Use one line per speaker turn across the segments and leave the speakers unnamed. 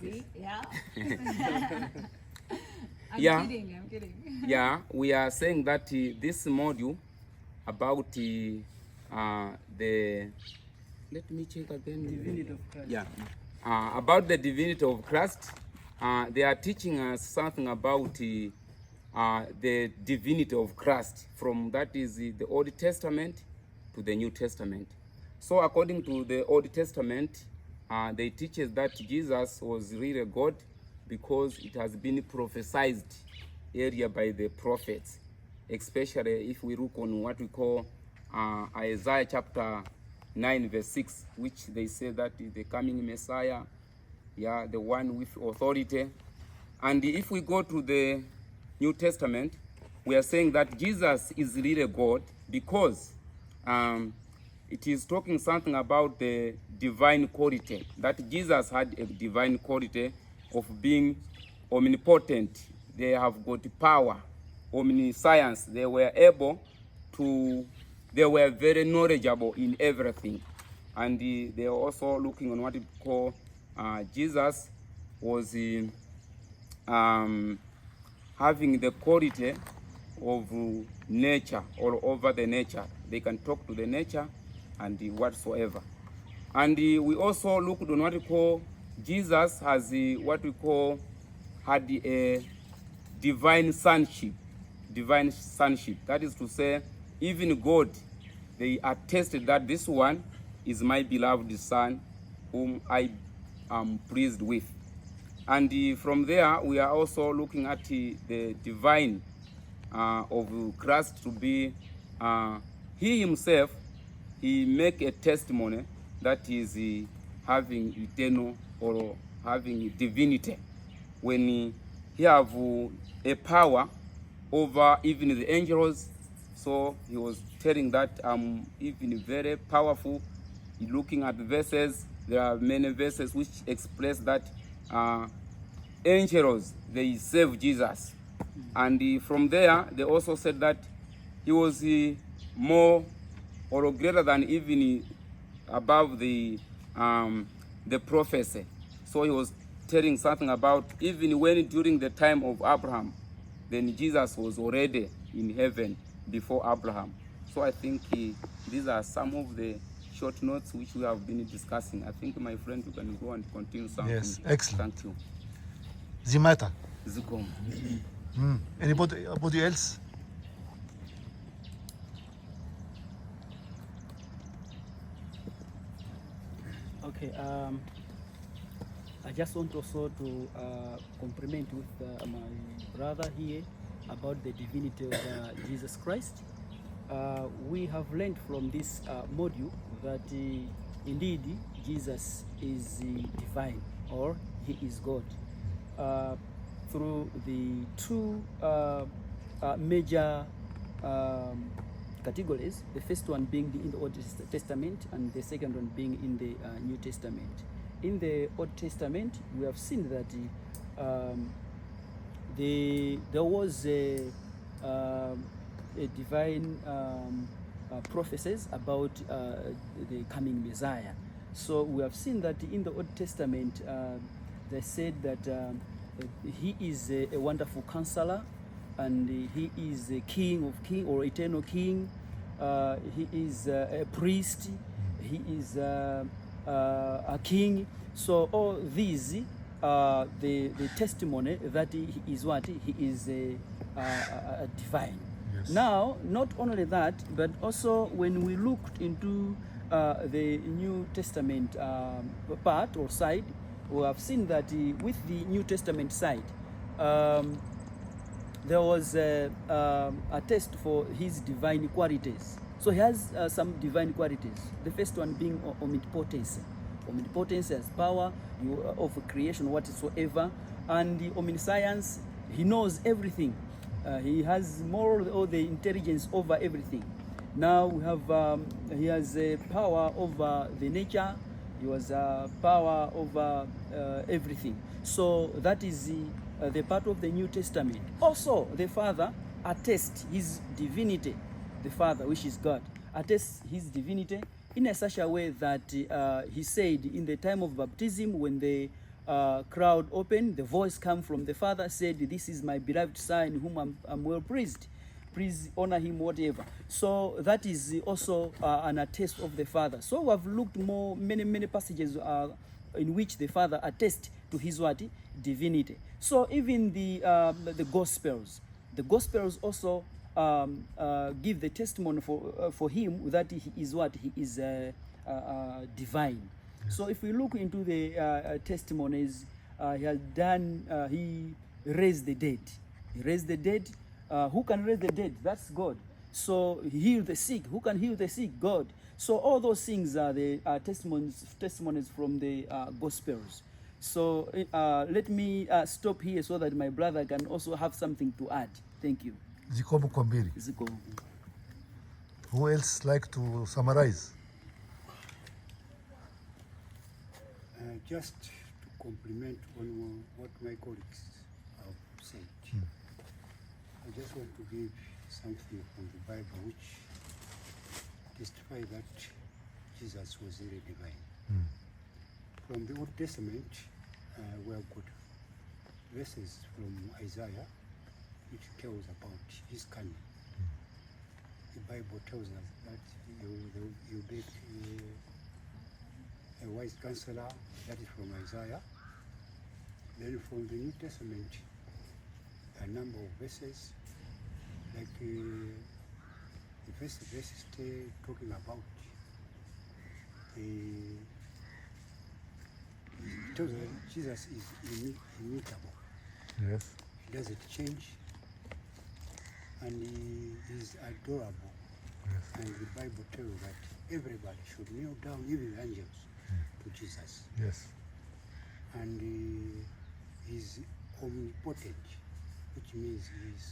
See? Yeah.
I'm
kidding.
Yeah, we are saying that this module about the let me check again.
Divinity of Christ.
Yeah, about the divinity of Christ. They are teaching us something about the divinity of Christ, from that is the Old Testament to the New Testament. So according to the Old Testament, they teach us that Jesus was really God because it has been prophesied earlier by the prophets, especially if we look on what we call Isaiah chapter 9 verse 6, which they say that is the coming Messiah, yeah, the one with authority. And if we go to the New Testament, we are saying that Jesus is really God because it is talking something about the divine quality, that Jesus had a divine quality of being omnipotent. They have got power, omniscience. They were able to, they were very knowledgeable in everything. And they are also looking on what we call Jesus was having the quality of nature, or over the nature. They can talk to the nature and whatsoever. And we also looked on what we call Jesus has what we call had a divine sonship. Divine sonship. That is to say, even God, they attested that this one is my beloved son, whom I am pleased with. And from there, we are also looking at the divine of Christ to be, he himself, he make a testimony that is having eternal or having divinity. When he have a power over even the angels, so he was telling that I'm even very powerful. Looking at the verses, there are many verses which express that angels, they serve Jesus. And from there, they also said that he was more or greater than even above the prophecy. So he was telling something about even when during the time of Abraham, then Jesus was already in heaven before Abraham. So I think these are some of the short notes which we have been discussing. I think, my friend, you can go and continue something.
Yes, excellent.
Thank you.
Zimata.
Zikom.
Anybody else?
Okay. I just want also to compliment with my brother here about the divinity of Jesus Christ. We have learned from this module that indeed Jesus is divine, or he is God, through the two major categories, the first one being in the Old Testament and the second one being in the New Testament. In the Old Testament, we have seen that there was a divine prophecies about the coming Messiah. So we have seen that in the Old Testament, they said that he is a wonderful counselor, and he is a king of kings, or eternal king. He is a priest. He is a king. So all these the testimony that he is what? He is a divine.
Yes.
Now, not only that, but also when we looked into the New Testament part or side, we have seen that with the New Testament side, there was a test for his divine qualities. So he has some divine qualities. The first one being omnipotence. Omnipotence has power of creation whatsoever, and the omniscience, he knows everything. He has more or the intelligence over everything. Now we have he has a power over the nature. He has a power over everything. So that is the part of the New Testament. Also, the Father attests his divinity. The Father, which is God, attests his divinity in a such a way that he said in the time of baptism, when the crowd opened, the voice came from the Father, said, "This is my beloved Son, in whom I'm well pleased. Please honor him," whatever. So that is also an attest of the Father. So we have looked many passages in which the Father attests to his what? Divinity. So even the Gospels also give the testimony for him that he is what? He is divine. Yes. So if we look into the testimonies, he has done, he raised the dead. He raised the dead. Who can raise the dead? That's God. So he healed the sick. Who can heal the sick? God. So all those things are the testimonies from the Gospels. So let me stop here so that my brother can also have something to add. Thank you.
Zikomo Kwambiri.
Zikomo.
Who else like to summarize?
Just to compliment on what my colleagues have said. I just want to give something from the Bible which testifies that Jesus was really divine. From the Old Testament, we have got verses from Isaiah which tells about his coming. The Bible tells us that you be a wise counselor, that is from Isaiah. Then from the New Testament, a number of verses, like the first verse is talking about it tells us that Jesus is immutable.
Yes.
He doesn't change, and he is adorable.
Yes.
And the Bible tells that everybody should kneel down, even the angels, to Jesus.
Yes.
And he is omnipotent, which means he is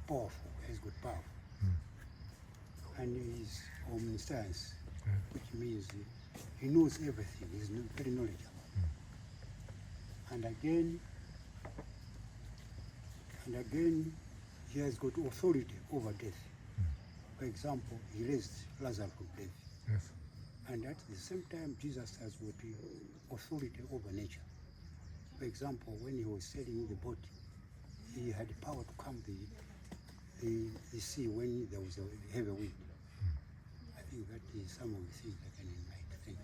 powerful, he has got power. And he is omniscience, which means he knows everything, he is very knowledgeable. And again, he has got authority over death. For example, he raised Lazarus from death.
Yes.
And at the same time, Jesus has got authority over nature. For example, when he was sailing the boat, he had power to calm the sea when there was a heavy wind. I think that is some of the things that can enlighten. Thank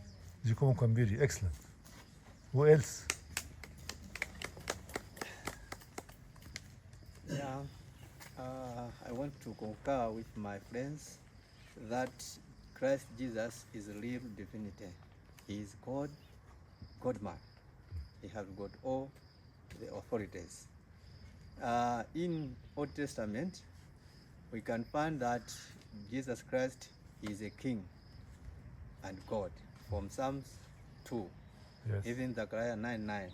you.
Zikomo Kwambiri. Excellent. Who else?
Yeah, I want to concur with my friends that Christ Jesus is real divinity. He is God, God-man. He has got all the authorities. In Old Testament, we can find that Jesus Christ is a king and God from Psalms 2,
Yes.
even Zechariah 9:9,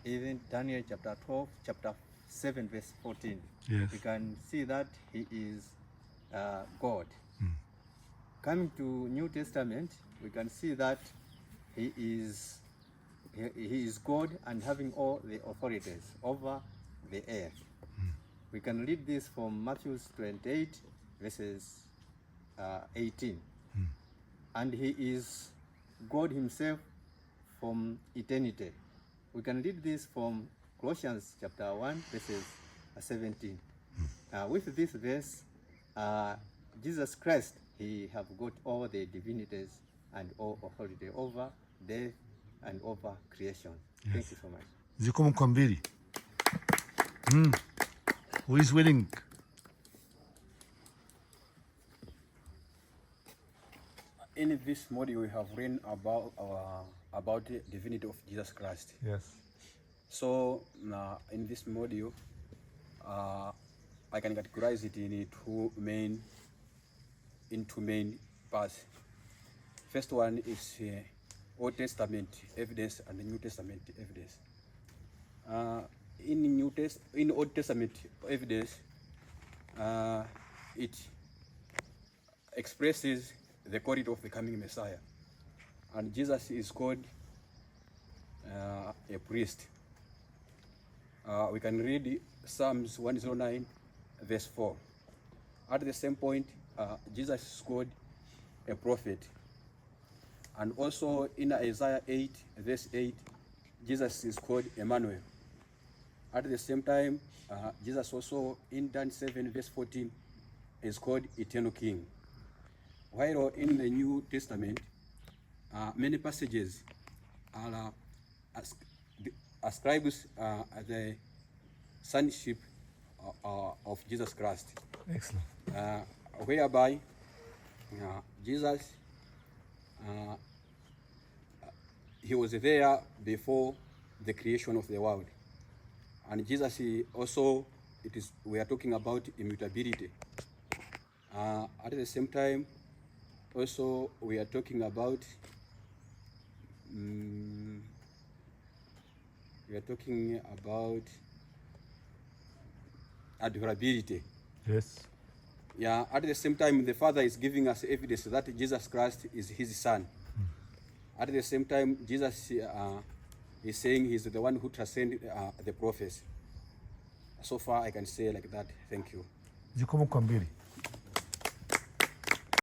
even Daniel chapter 12, chapter 7, verse 14.
Yes.
We can see that he is God. Coming to New Testament, we can see that he is God and having all the authorities over the earth. We can read this from Matthew 28, verses 18. And he is God himself from eternity. We can read this from Colossians chapter 1, verses 17. With this verse, Jesus Christ, he have got all the divinities and all authority over death and over creation.
Yes.
Thank you so much.
Zikomo Kwambiri. Who is willing?
In this module, we have learned about the divinity of Jesus Christ.
Yes.
So in this module, I can categorize it in two main parts. First one is Old Testament evidence and the New Testament evidence. In Old Testament evidence, it expresses the quality of the coming Messiah, and Jesus is called a priest. We can read Psalms 109, verse 4. At the same point, Jesus is called a prophet. And also in Isaiah 8, verse 8, Jesus is called Emmanuel. At the same time, Jesus also in Dan 7, verse 14, is called Eternal King. While in the New Testament, many passages are ascribes the sonship of Jesus Christ,
Excellent.
whereby Jesus, he was there before the creation of the world. And Jesus also, we are talking about immutability. At the same time, also we are talking about adorability.
Yes.
Yeah. At the same time, the Father is giving us evidence that Jesus Christ is His Son. At the same time, Jesus is saying He's the one who transcends the prophets. So far, I can say like that. Thank you.
Ziko mko mbili.